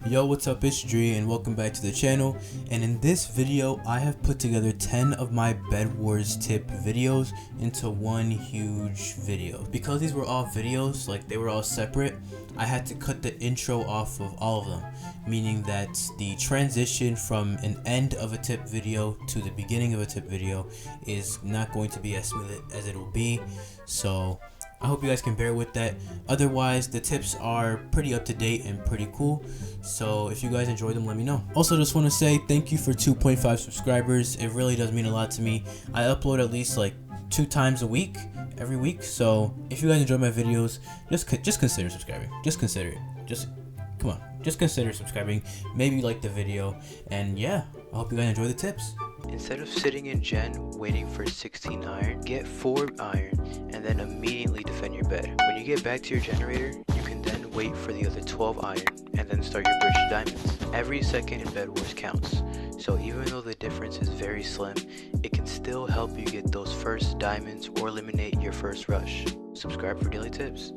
Yo, what's up, it's Dri and welcome back to the channel. And in this video I have put together 10 of my Bedwars tip videos into one huge video. Because these were all videos, like they were all separate, I had to cut the intro off of all of them, meaning that the transition from an end of a tip video to the beginning of a tip video is not going to be as smooth as it will be. So I hope you guys can bear with that. Otherwise, the tips are pretty up to date and pretty cool. So if you guys enjoy them, let me know. Also, just want to say thank you for 2.5 subscribers. It really does mean a lot to me. I upload at least like 2 times a week, every week. So if you guys enjoy my videos, just consider subscribing. Just consider it. Come on. Just consider subscribing. Maybe like the video. And yeah, I hope you guys enjoy the tips. Instead of sitting in gen waiting for 16 iron, get 4 iron and then immediately defend your bed. When you get back to your generator, you can then wait for the other 12 iron and then start your bridge to diamonds. Every second in Bedwars counts, so even though the difference is very slim, it can still help you get those first diamonds or eliminate your first rush. Subscribe for daily tips.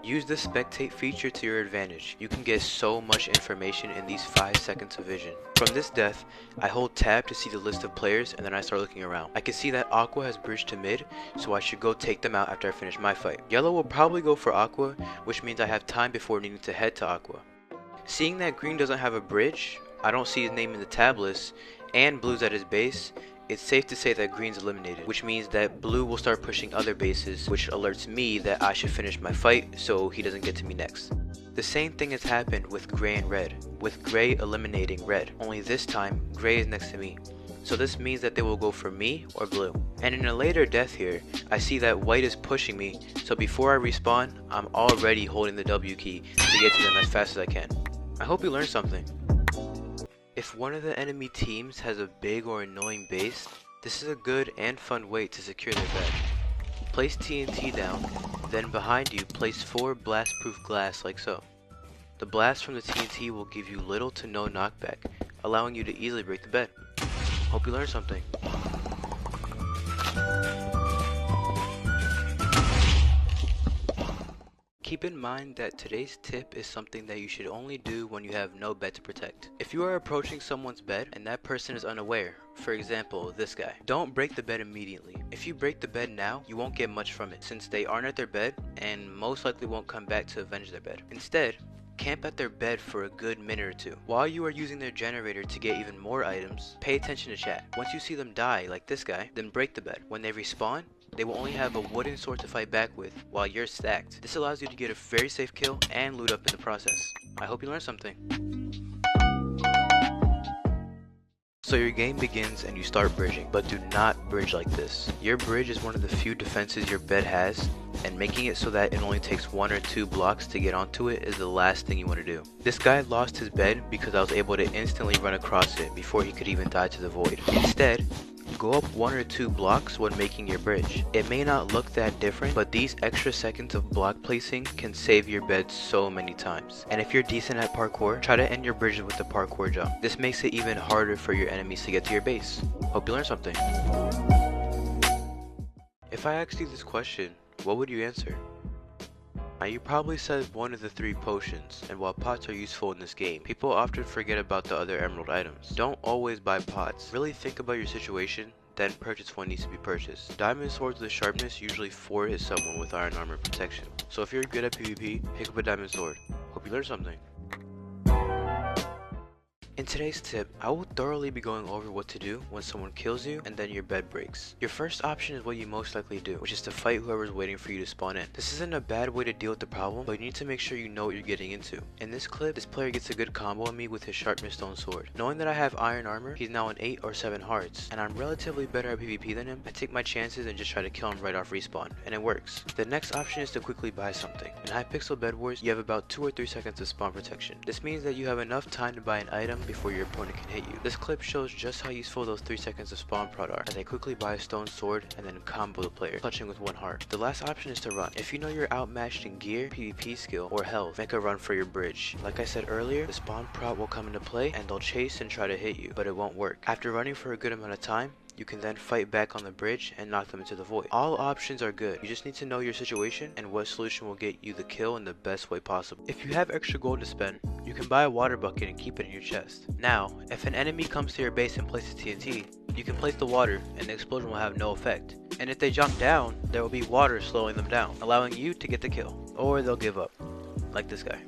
Use the Spectate feature to your advantage. You can get so much information in these 5 seconds of vision. From this death, I hold tab to see the list of players and then I start looking around. I can see that Aqua has bridged to mid, so I should go take them out after I finish my fight. Yellow will probably go for Aqua, which means I have time before needing to head to Aqua. Seeing that green doesn't have a bridge, I don't see his name in the tab list, and blue's at his base, it's safe to say that green's eliminated, which means that blue will start pushing other bases, which alerts me that I should finish my fight so he doesn't get to me next. The same thing has happened with gray and red, with gray eliminating red, only this time gray is next to me. So this means that they will go for me or blue. And in a later death here, I see that white is pushing me, so before I respawn, I'm already holding the W key to get to them as fast as I can. I hope you learned something. If one of the enemy teams has a big or annoying base, this is a good and fun way to secure their bed. Place TNT down, then behind you place 4 blast-proof glass like so. The blast from the TNT will give you little to no knockback, allowing you to easily break the bed. Hope you learned something. Keep in mind that today's tip is something that you should only do when you have no bed to protect. If you are approaching someone's bed and that person is unaware, for example this guy, don't break the bed immediately. If you break the bed now, you won't get much from it since they aren't at their bed and most likely won't come back to avenge their bed. Instead, camp at their bed for a good minute or two. While you are using their generator to get even more items, pay attention to chat. Once you see them die like this guy, then break the bed. When they respawn, they will only have a wooden sword to fight back with while you're stacked. This allows you to get a very safe kill and loot up in the process. I hope you learned something. So your game begins and you start bridging, but do not bridge like this. Your bridge is one of the few defenses your bed has, and making it so that it only takes 1 or 2 blocks to get onto it is the last thing you want to do. This guy lost his bed because I was able to instantly run across it before he could even die to the void. Instead, go up 1 or 2 blocks when making your bridge. It may not look that different, but these extra seconds of block placing can save your bed so many times. And if you're decent at parkour, try to end your bridges with the parkour jump. This makes it even harder for your enemies to get to your base. Hope you learned something. If I asked you this question, what would you answer? Now you probably said one of the 3 potions, and while pots are useful in this game, people often forget about the other emerald items. Don't always buy pots. Really think about your situation, then purchase what needs to be purchased. Diamond swords with sharpness usually 4 hit someone with iron armor protection. So if you're good at PvP, pick up a diamond sword. Hope you learned something. In today's tip, I will thoroughly be going over what to do when someone kills you and then your bed breaks. Your first option is what you most likely do, which is to fight whoever's waiting for you to spawn in. This isn't a bad way to deal with the problem, but you need to make sure you know what you're getting into. In this clip, this player gets a good combo on me with his sharpness stone sword. Knowing that I have iron armor, he's now on 8 or 7 hearts, and I'm relatively better at PvP than him. I take my chances and just try to kill him right off respawn, and it works. The next option is to quickly buy something. In hypixel Bedwars, you have about 2 or 3 seconds of spawn protection. This means that you have enough time to buy an item before your opponent can hit you. This clip shows just how useful those 3 seconds of spawn prod are, as I quickly buy a stone sword and then combo the player, clutching with 1 heart. The last option is to run. If you know you're outmatched in gear, PvP skill, or health, make a run for your bridge. Like I said earlier, the spawn prod will come into play and they'll chase and try to hit you, but it won't work. After running for a good amount of time, You can then fight back on the bridge and knock them into the void. All options are good. You just need to know your situation and what solution will get you the kill in the best way possible. If you have extra gold to spend, you can buy a water bucket and keep it in your chest. Now, if an enemy comes to your base and places TNT, you can place the water and the explosion will have no effect. And if they jump down, there will be water slowing them down, allowing you to get the kill. Or they'll give up, like this guy.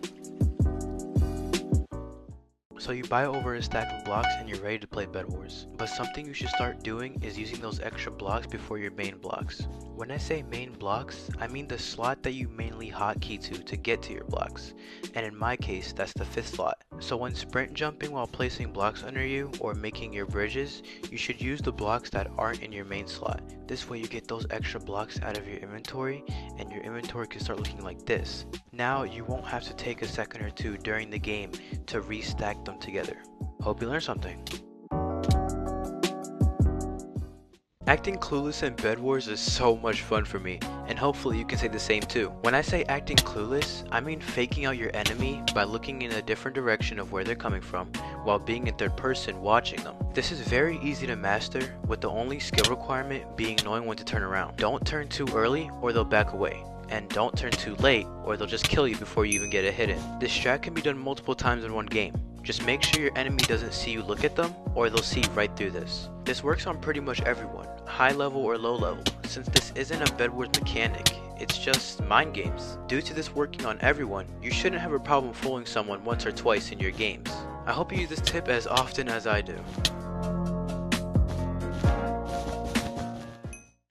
So you buy over a stack of blocks and you're ready to play Bedwars. But something you should start doing is using those extra blocks before your main blocks. When I say main blocks, I mean the slot that you mainly hotkey to get to your blocks. And in my case, that's the 5th slot. So when sprint jumping while placing blocks under you or making your bridges, you should use the blocks that aren't in your main slot. This way you get those extra blocks out of your inventory and your inventory can start looking like this. Now you won't have to take a second or two during the game to restack them together. Hope you learned something. Acting clueless in Bedwars is so much fun for me, and hopefully you can say the same too. When I say acting clueless, I mean faking out your enemy by looking in a different direction of where they're coming from, while being in third person watching them. This is very easy to master, with the only skill requirement being knowing when to turn around. Don't turn too early or they'll back away. And don't turn too late or they'll just kill you before you even get a hit in. This strat can be done multiple times in one game. Just make sure your enemy doesn't see you look at them or they'll see right through this. This works on pretty much everyone, high level or low level, since this isn't a Bedwars mechanic, it's just mind games. Due to this working on everyone, you shouldn't have a problem fooling someone once or twice in your games. I hope you use this tip as often as I do.